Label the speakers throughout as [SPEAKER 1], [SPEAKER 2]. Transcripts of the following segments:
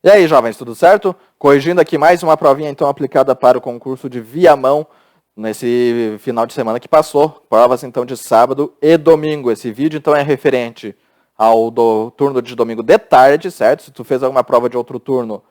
[SPEAKER 1] E aí, jovens, tudo certo? Corrigindo aqui mais uma provinha, então, aplicada para o concurso de Viamão, nesse final de semana que passou. Provas, então, de sábado e domingo. Esse vídeo, então, é referente ao turno de domingo de tarde, certo? Se tu fez alguma prova de outro turno,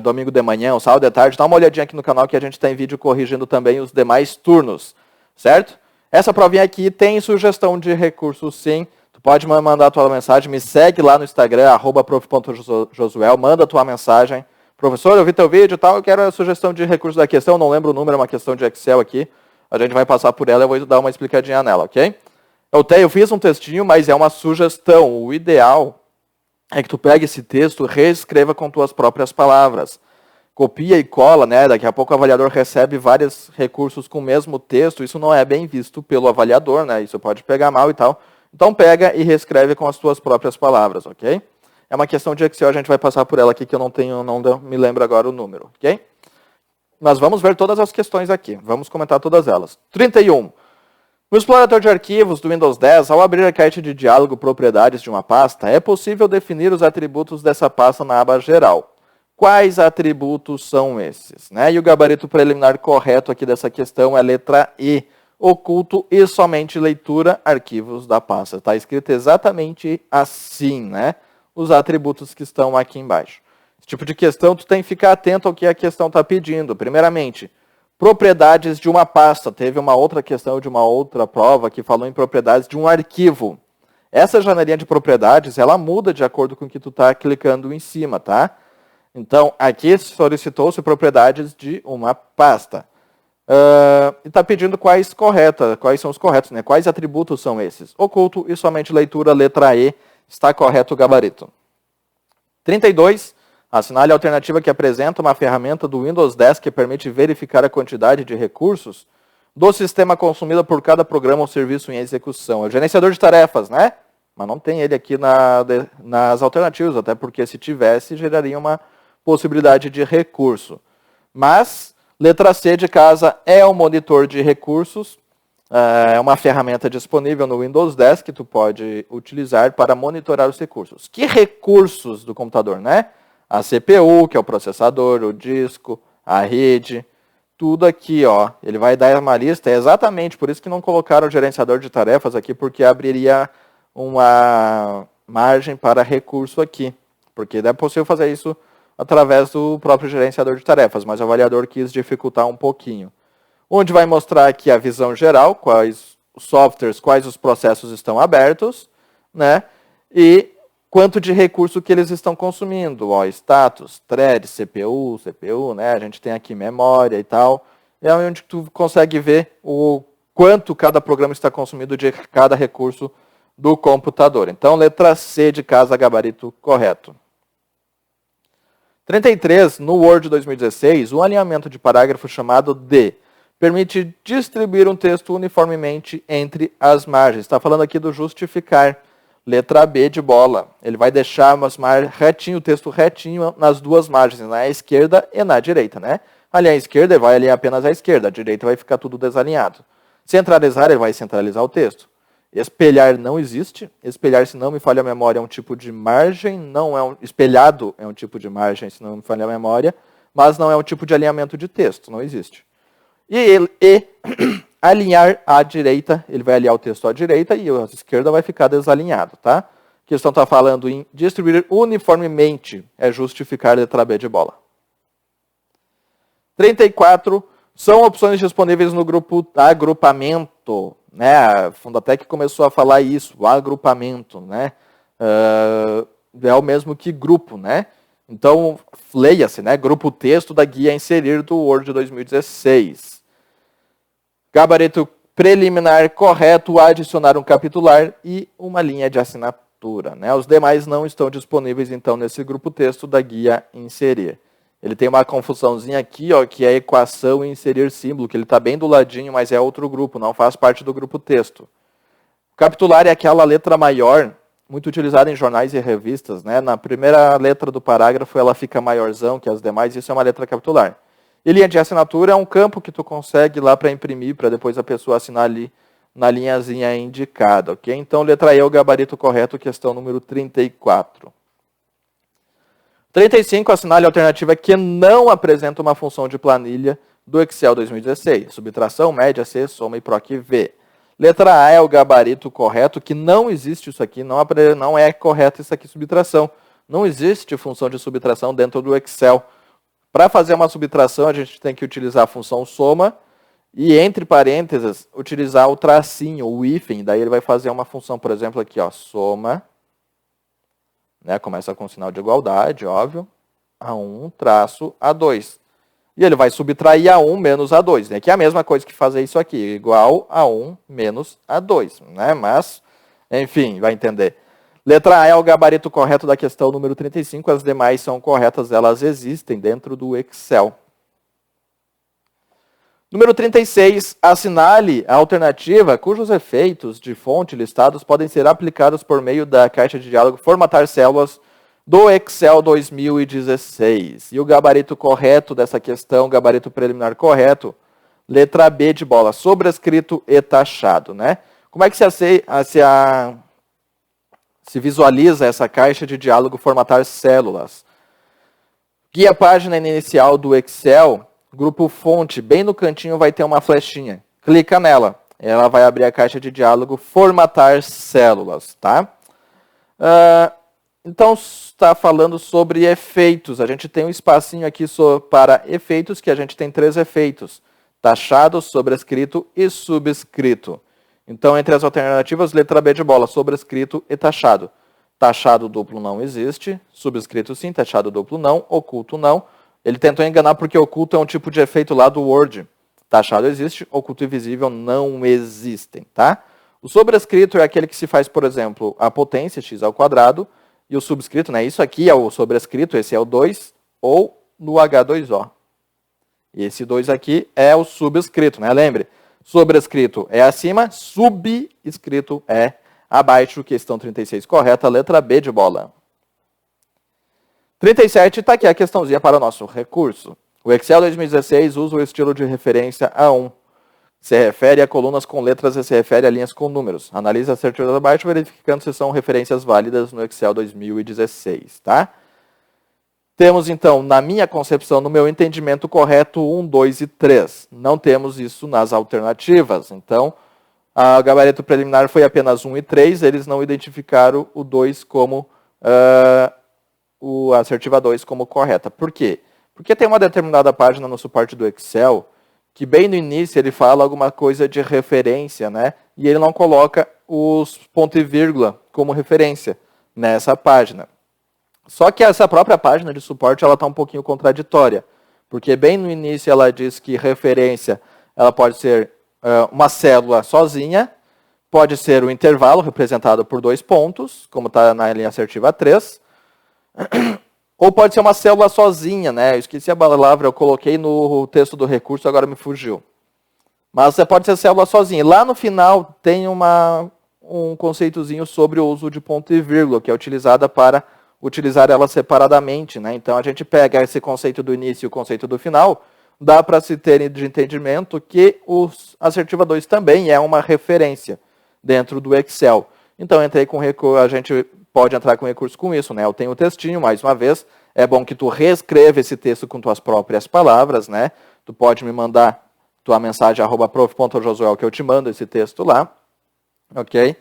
[SPEAKER 1] domingo de manhã ou sábado de tarde, dá uma olhadinha aqui no canal que a gente tem vídeo corrigindo também os demais turnos, certo? Essa provinha aqui tem sugestão de recurso, sim. Tu pode mandar a tua mensagem, me segue lá no Instagram, @prof.josuel, manda a tua mensagem. Professor, eu vi teu vídeo e tal, eu quero a sugestão de recurso da questão, não lembro o número, é uma questão de Excel aqui. A gente vai passar por ela, eu vou dar uma explicadinha nela, ok? Eu fiz um textinho, mas é uma sugestão. O ideal é que tu pegue esse texto e reescreva com tuas próprias palavras. Copia e cola, né? Daqui a pouco o avaliador recebe vários recursos com o mesmo texto, isso não é bem visto pelo avaliador, né? Isso pode pegar mal e tal. Então pega e reescreve com as tuas próprias palavras, ok? É uma questão de Excel, a gente vai passar por ela aqui, que eu não me lembro agora o número, ok? Mas vamos ver todas as questões aqui, vamos comentar todas elas. 31. No explorador de arquivos do Windows 10, ao abrir a caixa de diálogo propriedades de uma pasta, é possível definir os atributos dessa pasta na aba geral. Quais atributos são esses? Né? E o gabarito preliminar correto aqui dessa questão é letra E. Oculto e somente leitura, arquivos da pasta. Está escrito exatamente assim, né? Os atributos que estão aqui embaixo. Esse tipo de questão, tu tem que ficar atento ao que a questão está pedindo. Primeiramente, propriedades de uma pasta. Teve uma outra questão de uma outra prova que falou em propriedades de um arquivo. Essa janelinha de propriedades, ela muda de acordo com o que tu está clicando em cima, tá? Então, aqui solicitou-se propriedades de uma pasta. E está pedindo quais são os corretos, né? Quais atributos são esses? Oculto e somente leitura, letra E, está correto o gabarito. 32, assinale a alternativa que apresenta uma ferramenta do Windows 10 que permite verificar a quantidade de recursos do sistema consumida por cada programa ou serviço em execução. É o gerenciador de tarefas, né? Mas não tem ele aqui nas alternativas, até porque se tivesse, geraria uma possibilidade de recurso. Mas letra C de casa é um monitor de recursos, é uma ferramenta disponível no Windows 10 que tu pode utilizar para monitorar os recursos. Que recursos do computador, né? A CPU, que é o processador, o disco, a rede, tudo aqui, ó. Ele vai dar uma lista, é exatamente por isso que não colocaram o gerenciador de tarefas aqui, porque abriria uma margem para recurso aqui. Porque é possível fazer isso através do próprio gerenciador de tarefas, mas o avaliador quis dificultar um pouquinho. Onde vai mostrar aqui a visão geral, quais os softwares, quais os processos estão abertos, né? E quanto de recurso que eles estão consumindo, ó, status, thread, CPU, né? A gente tem aqui memória e tal. É onde tu consegue ver o quanto cada programa está consumindo de cada recurso do computador. Então, letra C de casa, gabarito correto. 33, no Word 2016, um alinhamento de parágrafo chamado D permite distribuir um texto uniformemente entre as margens. Está falando aqui do justificar. Letra B de bola. Ele vai deixar retinho, o texto retinho nas duas margens, na esquerda e na direita, né? Alinhar a esquerda, ele vai alinhar apenas a esquerda. A direita vai ficar tudo desalinhado. Centralizar, ele vai centralizar o texto. Espelhar não existe. Espelhar, se não me falha a memória, é um tipo de margem. Espelhado é um tipo de margem, se não me falha a memória. Mas não é um tipo de alinhamento de texto. Não existe. E alinhar à direita, ele vai alinhar o texto à direita e a esquerda vai ficar desalinhado, tá? A questão está falando em distribuir uniformemente, é justificar a letra B de bola. 34, são opções disponíveis no grupo agrupamento, né? A Fundatec começou a falar isso, o agrupamento, né? É o mesmo que grupo, né? Então, leia-se, né? Grupo texto da guia a inserir do Word 2016. Gabarito preliminar correto, adicionar um capitular e uma linha de assinatura, né? Os demais não estão disponíveis, então, nesse grupo texto da guia inserir. Ele tem uma confusãozinha aqui, ó, que é equação e inserir símbolo, que ele está bem do ladinho, mas é outro grupo, não faz parte do grupo texto. O capitular é aquela letra maior, muito utilizada em jornais e revistas, né? Na primeira letra do parágrafo ela fica maiorzão que as demais, isso é uma letra capitular. E linha de assinatura é um campo que tu consegue lá para imprimir, para depois a pessoa assinar ali na linhazinha indicada, ok? Então, letra E é o gabarito correto, questão número 34. 35, assinale a alternativa que não apresenta uma função de planilha do Excel 2016. Subtração, média, C, soma e PROC V. Letra A é o gabarito correto, que não existe isso aqui, não é correto isso aqui, subtração. Não existe função de subtração dentro do Excel. Para fazer uma subtração, a gente tem que utilizar a função soma e, entre parênteses, utilizar o tracinho, o hífen. Daí ele vai fazer uma função, por exemplo, aqui, ó, soma, né, começa com sinal de igualdade, óbvio, A1 traço A2. E ele vai subtrair A1 menos A2, né, que é a mesma coisa que fazer isso aqui, igual a 1 menos A2, né, mas, enfim, vai entender. Letra A é o gabarito correto da questão número 35, as demais são corretas, elas existem dentro do Excel. Número 36, assinale a alternativa cujos efeitos de fonte listados podem ser aplicados por meio da caixa de diálogo formatar células do Excel 2016. E o gabarito correto dessa questão, gabarito preliminar correto, letra B de bola, sobrescrito e taxado, né? Como é que se visualiza essa caixa de diálogo formatar células? Guia a página inicial do Excel, grupo fonte, bem no cantinho vai ter uma flechinha. Clica nela, ela vai abrir a caixa de diálogo formatar células, tá? Então, está falando sobre efeitos. A gente tem um espacinho aqui para efeitos, que a gente tem 3 efeitos. Taxado, sobrescrito e subscrito. Então, entre as alternativas, letra B de bola, sobrescrito e taxado. Taxado duplo não existe, subscrito sim, taxado duplo não, oculto não. Ele tentou enganar porque oculto é um tipo de efeito lá do Word. Taxado existe, oculto e visível não existem, tá? O sobrescrito é aquele que se faz, por exemplo, a potência, x ao quadrado, e o subscrito, né? Isso aqui é o sobrescrito, esse é o 2, ou no H2O. E esse 2 aqui é o subscrito, né? Lembre, sobrescrito é acima, subscrito é abaixo. Questão 36 correta, letra B de bola. 37, está aqui a questãozinha para o nosso recurso. O Excel 2016 usa o estilo de referência A1. Se refere a colunas com letras e se refere a linhas com números. Analise a assertivas abaixo, verificando se são referências válidas no Excel 2016, tá? Temos, então, na minha concepção, no meu entendimento correto, 1, 2 e 3. Não temos isso nas alternativas. Então, o gabarito preliminar foi apenas 1 e 3. Eles não identificaram o 2 como... a assertiva 2 como correta. Por quê? Porque tem uma determinada página no suporte do Excel que bem no início ele fala alguma coisa de referência, né? E ele não coloca os ponto e vírgula como referência nessa página. Só que essa própria página de suporte ela está um pouquinho contraditória, porque bem no início ela diz que referência ela pode ser uma célula sozinha, pode ser um intervalo representado por 2 pontos, como está na linha assertiva 3, ou pode ser uma célula sozinha, né? Eu esqueci a palavra, eu coloquei no texto do recurso, agora me fugiu. Mas você pode ser célula sozinha. Lá no final tem um conceitozinho sobre o uso de ponto e vírgula, que é utilizada para utilizar ela separadamente, né? Então a gente pega esse conceito do início e o conceito do final, dá para se ter de entendimento que o assertiva 2 também é uma referência dentro do Excel. Então entrei com recurso, a gente pode entrar com recurso com isso, né? Eu tenho o textinho, mais uma vez, é bom que tu reescreva esse texto com tuas próprias palavras, né? Tu pode me mandar tua mensagem @prof.josuel que eu te mando esse texto lá, ok?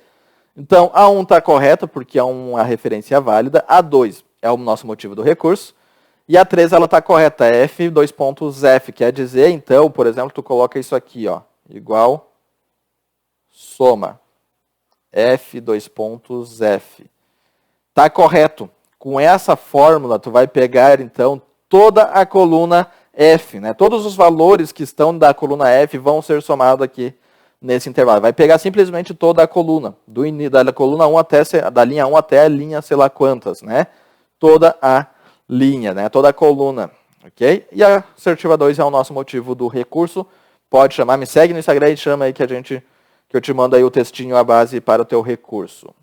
[SPEAKER 1] Então, A1 está correta porque é uma referência válida, A2 é o nosso motivo do recurso, e A3 ela está correta, F, 2 pontos F, quer dizer, então, por exemplo, tu coloca isso aqui, ó, igual soma, F, 2 pontos F. Está correto. Com essa fórmula, tu vai pegar, então, toda a coluna F, né? Todos os valores que estão da coluna F vão ser somados aqui nesse intervalo. Vai pegar simplesmente toda a coluna, da coluna 1 até, da linha 1 até a linha sei lá quantas, né? Toda a linha, né? Toda a coluna, ok? E a assertiva 2 é o nosso motivo do recurso. Pode chamar, me segue no Instagram e chama aí que eu te mando aí o textinho, a base para o teu recurso.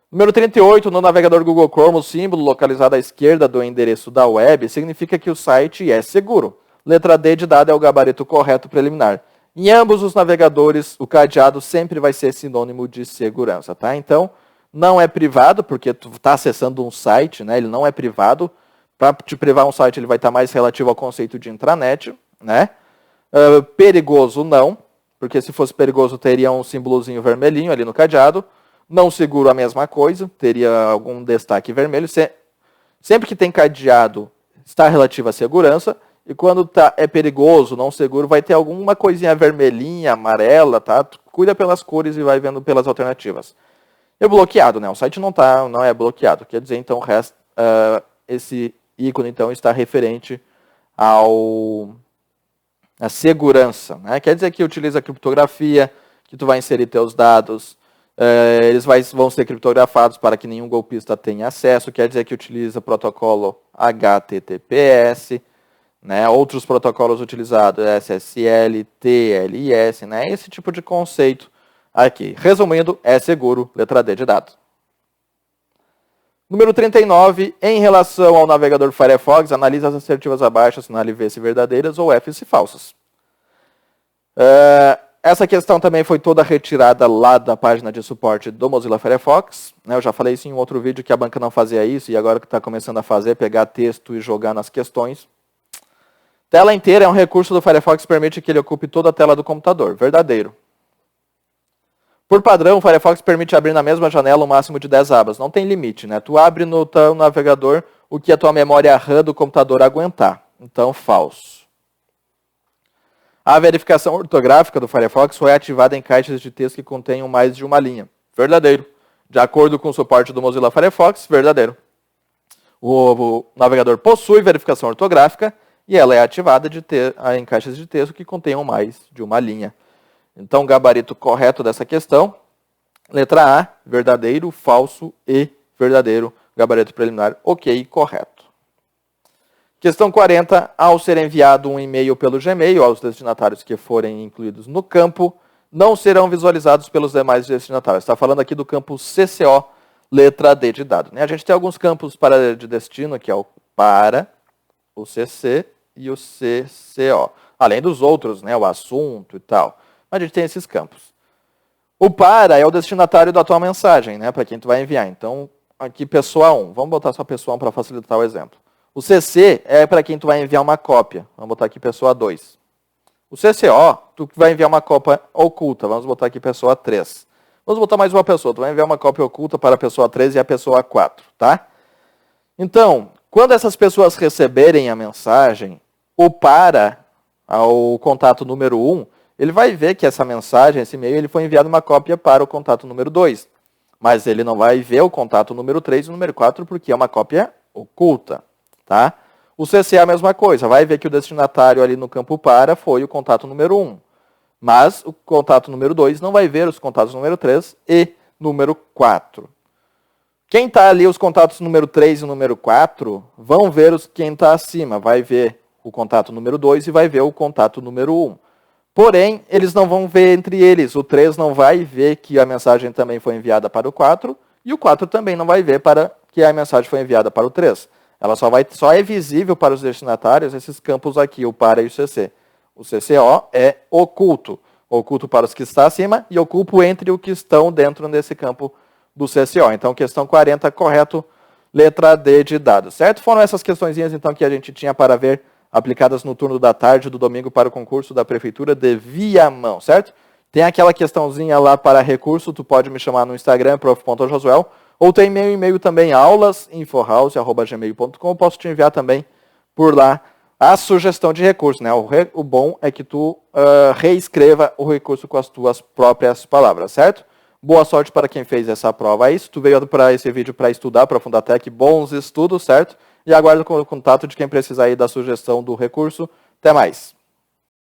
[SPEAKER 1] Número 38, no navegador Google Chrome, o símbolo localizado à esquerda do endereço da web significa que o site é seguro. Letra D de dado é o gabarito correto preliminar. Em ambos os navegadores, o cadeado sempre vai ser sinônimo de segurança, tá? Então, não é privado, porque tu está acessando um site, né? Ele não é privado, Para te privar um site, ele vai estar mais relativo ao conceito de intranet, né? Perigoso não, porque se fosse perigoso teria um símbolozinho vermelhinho ali no cadeado. Não seguro a mesma coisa, teria algum destaque vermelho. Sempre que tem cadeado, está relativo à segurança. E quando é perigoso, não seguro, vai ter alguma coisinha vermelhinha, amarela, tá? Tu cuida pelas cores e vai vendo pelas alternativas. E bloqueado, né? O site não é bloqueado. Quer dizer, então, esse ícone então está referente à segurança, né? Quer dizer que utiliza criptografia, que tu vai inserir teus dados, eles vão ser criptografados para que nenhum golpista tenha acesso. Quer dizer que utiliza protocolo HTTPS, né? Outros protocolos utilizados, SSL, TLS, né? Esse tipo de conceito aqui. Resumindo, é seguro, letra D de dado. Número 39, em relação ao navegador Firefox, analisa as assertivas abaixo, assinale V se verdadeiras ou F se falsas. Essa questão também foi toda retirada lá da página de suporte do Mozilla Firefox. Eu já falei isso em um outro vídeo que a banca não fazia isso e agora que está começando a fazer, pegar texto e jogar nas questões. Tela inteira é um recurso do Firefox que permite que ele ocupe toda a tela do computador. Verdadeiro. Por padrão, o Firefox permite abrir na mesma janela um máximo de 10 abas. Não tem limite, né? Tu abre no teu navegador o que a tua memória RAM do computador aguentar. Então, falso. A verificação ortográfica do Firefox foi ativada em caixas de texto que contenham mais de uma linha. Verdadeiro. De acordo com o suporte do Mozilla Firefox, verdadeiro. O navegador possui verificação ortográfica e ela é ativada em caixas de texto que contenham mais de uma linha. Então, o gabarito correto dessa questão, letra A, verdadeiro, falso e verdadeiro. Gabarito preliminar, ok, correto. Questão 40, ao ser enviado um e-mail pelo Gmail aos destinatários que forem incluídos no campo, não serão visualizados pelos demais destinatários. Está falando aqui do campo CCO, letra D de dado, né? A gente tem alguns campos de destino, que é o para, o CC e o CCO. Além dos outros, né? O assunto e tal. Mas a gente tem esses campos. O para é o destinatário da tua mensagem, né? Para quem tu vai enviar. Então, aqui pessoa 1. Vamos botar só pessoa 1 para facilitar o exemplo. O CC é para quem tu vai enviar uma cópia. Vamos botar aqui pessoa 2. O CCO, tu vai enviar uma cópia oculta. Vamos botar aqui pessoa 3. Vamos botar mais uma pessoa. Tu vai enviar uma cópia oculta para a pessoa 3 e a pessoa 4, tá? Então, quando essas pessoas receberem a mensagem, o para, ao contato número 1, ele vai ver que essa mensagem, esse e-mail, ele foi enviado uma cópia para o contato número 2. Mas ele não vai ver o contato número 3 e o número 4 porque é uma cópia oculta, tá? O CC é a mesma coisa, vai ver que o destinatário ali no campo para foi o contato número 1. Mas o contato número 2 não vai ver os contatos número 3 e número 4. Quem está ali, os contatos número 3 e número 4, vão ver quem está acima. Vai ver o contato número 2 e vai ver o contato número 1. Porém, eles não vão ver entre eles. O 3 não vai ver que a mensagem também foi enviada para o 4 e o 4 também não vai ver que a mensagem foi enviada para o 3. Ela só é visível para os destinatários esses campos aqui, o para e o CC. O CCO é oculto. Oculto para os que estão acima e oculto entre os que estão dentro desse campo do CCO. Então, questão 40, correto, letra D de dado. Certo? Foram essas questõezinhas, então, que a gente tinha para ver aplicadas no turno da tarde do domingo para o concurso da Prefeitura de Viamão, certo? Tem aquela questãozinha lá para recurso, tu pode me chamar no Instagram, prof.josuel, ou tem meu e-mail também, aulas.inforhouse@gmail.com, eu posso te enviar também por lá a sugestão de recurso, né? O bom é que tu reescreva o recurso com as tuas próprias palavras, certo? Boa sorte para quem fez essa prova aí. Se tu veio para esse vídeo para estudar, para a Fundatec, bons estudos, certo? E aguardo o contato de quem precisar aí da sugestão do recurso. Até mais!